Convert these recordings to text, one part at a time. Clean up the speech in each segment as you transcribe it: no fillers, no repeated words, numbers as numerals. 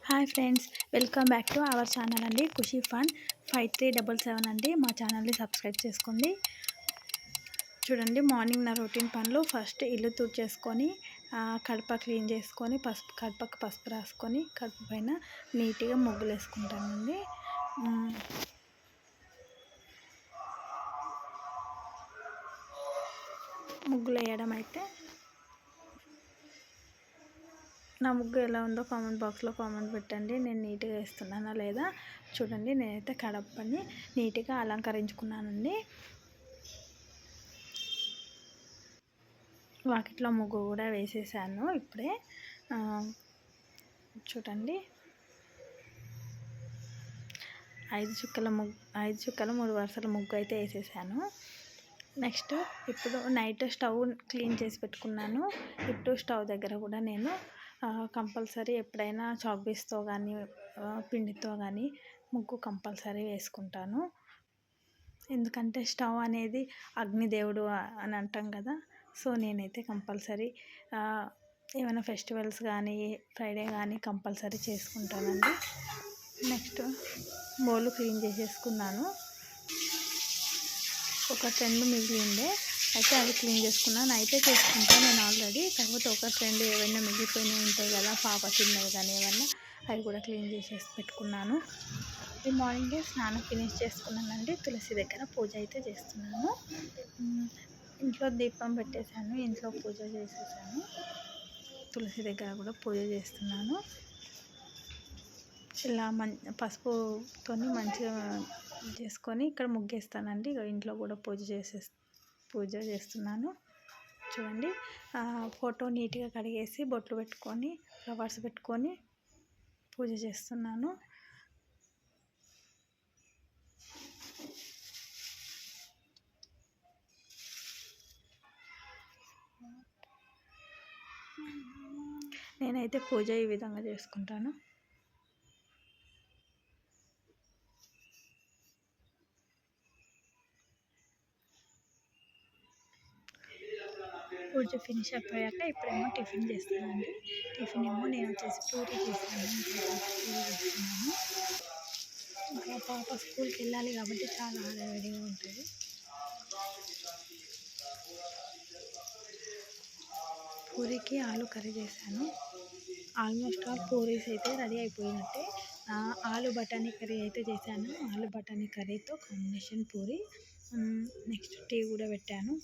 Hi friends, welcome back to our channel అండి. ఖుషీ fun 5377 అండి. మా ఛానల్ని సబ్స్క్రైబ్ చేసుకోండి. చూడండి, మార్నింగ్ నా రొటీన్ పనులు. ఫస్ట్ ఇల్లు తుడిచేసుకొని కడప క్లీన్ చేసుకొని కడపకు పసుపు రాసుకొని కడప పైన నీట్గా ముగ్గులు వేసుకుంటానండి. ముగ్గులు వేయడం అయితే నా ముగ్గు ఎలా ఉందో కామెంట్ బాక్స్లో కామెంట్ పెట్టండి. నేను నీట్గా వేస్తున్నానా లేదా చూడండి. నేనైతే కడపని నీట్గా అలంకరించుకున్నానండి. వాకిట్లో ముగ్గు కూడా వేసేసాను ఇప్పుడే. చూడండి, 5 చుక్కల 3 వరుసల ముగ్గు అయితే వేసేసాను. నెక్స్ట్ ఇప్పుడు నైట్ స్టవ్ క్లీన్ చేసి పెట్టుకున్నాను. ఇప్పుడు స్టవ్ దగ్గర కూడా నేను కంపల్సరీ ఎప్పుడైనా చాక్పీస్తో కానీ పిండితో కానీ ముగ్గు కంపల్సరీ వేసుకుంటాను. ఎందుకంటే స్టవ్ అనేది అగ్నిదేవుడు అని అంటాం కదా. సో నేనైతే కంపల్సరీ ఏమైనా ఫెస్టివల్స్ కానీ ఫ్రైడే కానీ కంపల్సరీ చేసుకుంటానండి. నెక్స్ట్ బౌల్ క్లీన్ చేసేసుకున్నాను. ఒక 2 మిగిలిండే అయితే అవి క్లీన్ చేసుకున్నాను. అయితే చేసుకుంటాను నేను ఆల్రెడీ. కాకపోతే ఒక 2 ఏవైనా మిగిలిపోయినవి ఉంటాయి కదా, పాప తిన్నవి కానీ ఏమన్నా, అవి కూడా క్లీన్ చేసేసి పెట్టుకున్నాను. ఈ మార్నింగే స్నానం ఫినిష్ చేసుకున్నానండి. తులసి దగ్గర పూజ అయితే చేస్తున్నాను. ఇంట్లో దీపం పెట్టేశాను, ఇంట్లో పూజ చేసేసాను. తులసి దగ్గర కూడా పూజ చేస్తున్నాను. ఇలా పసుపుతో మంచిగా చేసుకొని ఇక్కడ ముగ్గేస్తానండి. ఇంట్లో కూడా పూజ చేస్తున్నాను. చూడండి, ఫోటో నీట్గా కడిగేసి బొట్లు పెట్టుకొని ఫ్లవర్స్ పెట్టుకొని పూజ చేస్తున్నాను. నేనైతే పూజ ఈ విధంగా చేసుకుంటాను. పూజ ఫినిష్ అయిపోయాక ఇప్పుడేమో టిఫిన్ చేస్తానండి. టిఫిన్ ఏమో నేను వచ్చేసి పూరీ చేస్తాను. ఇంకా పాప స్కూల్కి వెళ్ళాలి కాబట్టి చాలా హడావిడిగా ఉంటుంది. పూరీకి ఆలు కర్రీ చేశాను. ఆల్మోస్ట్ ఆల్ పూరీస్ అయితే రెడీ అయిపోయినట్టే. ఆలు బఠానీ కర్రీ అయితే చేశాను. ఆలు బఠానీ కర్రీతో కాంబినేషన్ పూరీ. నెక్స్ట్ టీ కూడా పెట్టాను.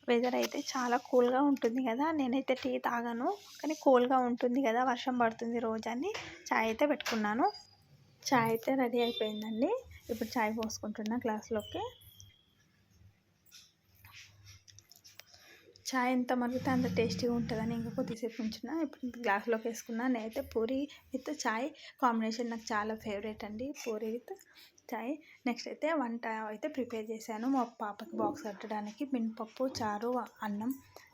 వెదర్ అయితే చాలా కూల్గా ఉంటుంది కదా. నేనైతే టీ తాగను, కానీ కూల్గా ఉంటుంది కదా, వర్షం పడుతుంది రోజు అని చాయ్ అయితే పెట్టుకున్నాను. చాయ్ అయితే రెడీ అయిపోయిందండి. ఇప్పుడు చాయ్ పోసుకుంటున్నా గ్లాస్లోకి. చాయ్ ఎంత మరిగితే అంత టేస్టీగా ఉంటుందని ఇంకా కొద్దిసేపు ఉంచిన. ఇప్పుడు గ్లాస్లోకి వేసుకున్నా. నేనైతే పూరీ విత్ చాయ్ కాంబినేషన్ నాకు చాలా ఫేవరెట్ అండి, పూరీ విత్ చాయ్. నెక్స్ట్ అయితే వంట అయితే ప్రిపేర్ చేశాను. మా పాపకి బాక్స్ కట్టడానికి మినపప్పు చారు అన్నం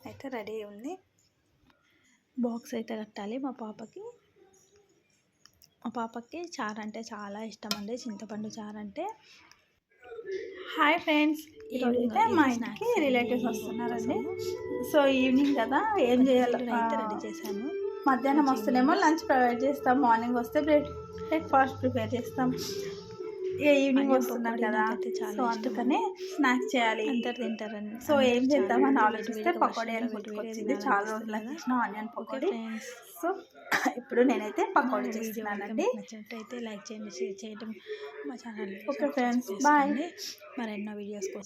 అయితే రెడీ ఉంది. బాక్స్ అయితే కట్టాలి మా పాపకి. మా పాపకి చారు అంటే చాలా ఇష్టం అండి, చింతపండు చారు అంటే. హాయ్ ఫ్రెండ్స్, ఈరోజు అయితే మా ఇంటికి రిలేటివ్స్ వస్తున్నారండి. సో ఈవినింగ్ కదా, ఏం చేయాలి అయితే రెడీ చేశాను. మధ్యాహ్నం వస్తేనేమో లంచ్ ప్రొవైడ్ చేస్తాం, మార్నింగ్ వస్తే బ్రేక్ఫాస్ట్ ప్రిపేర్ చేస్తాం. ఈవినింగ్ వస్తున్నారు కదా, సో అందుకనే స్నాక్స్ చేయాలి, అందరు తింటారని. సో ఏం చేద్దామని ఆలోచిస్తే పకోడీ అని గుర్తుకొచ్చింది. చాలా రోజులు చేసిన ఆనియన్ పకోడీ. సో ఇప్పుడు నేనైతే పకోడీ చేస్తున్నానండి. నచ్చినట్టయితే లైక్ చేయండి, షేర్ చేయడం మా ఛానల్. Okay friends, bye. మరెన్నో వీడియోస్ కోసం